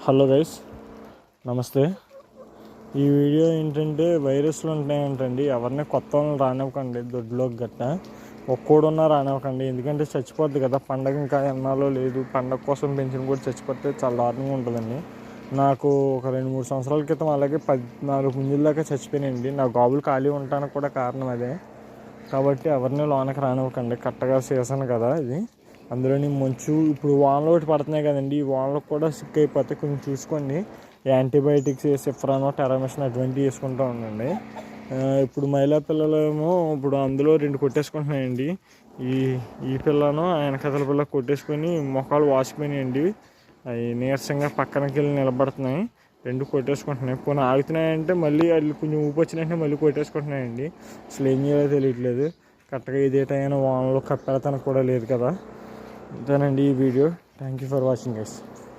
Hello guys, నమస్తే. ఈ video ఏంటంటే వైరస్లు ఉంటాయంటండి. ఎవరిని కొత్త వాళ్ళని రానివ్వకండి, దొడ్లోకి గట్ట ఒక్కోడున్నా రానివ్వకండి. ఎందుకంటే చచ్చిపోద్ది కదా. పండగ ఇంకా ఎన్నాలో లేదు. పండగ కోసం పెంచిన కూడా చచ్చిపోతే చాలా దారుణంగా ఉంటుందండి. నాకు ఒక 2-3 సంవత్సరాల క్రితం అలాగే 14 పుంజుల దాకా చచ్చిపోయినాయండి. నా గాబులు ఖాళీ ఉండటానికి కూడా కారణం అదే. కాబట్టి ఎవరిని లోనకి రానివ్వకండి. కరెక్ట్గా సీజన్ కదా ఇది. అందులోని మంచు ఇప్పుడు వానలు ఒకటి పడుతున్నాయి కదండి. ఈ వానలకు కూడా సిక్ అయిపోతే కొంచెం చూసుకోండి. యాంటీబయాటిక్స్, సిఫ్రానో, టెరామిషన్ అటువంటివి వేసుకుంటూ ఉండండి. ఇప్పుడు మహిళా పిల్లలు ఏమో ఇప్పుడు అందులో 2 కొట్టేసుకుంటున్నాయండి. ఈ ఈ పిల్లను ఆయన కథల పిల్ల కొట్టేసుకొని మొఖాలు వాసిపోయినాయండి. అవి నీరసంగా పక్కనకి వెళ్ళి నిలబడుతున్నాయి. 2 కొట్టేసుకుంటున్నాయి. పోనీ ఆగుతున్నాయంటే మళ్ళీ వాళ్ళు కొంచెం ఊపి వచ్చినట్టే మళ్ళీ కొట్టేసుకుంటున్నాయండి. అసలు ఏం చేయాలో తెలియట్లేదు. కరెక్ట్గా ఇదే టైం వానలో కప్పెడతానికి కూడా లేదు కదా. అంతేనండి ఈ video. Thank you for watching guys.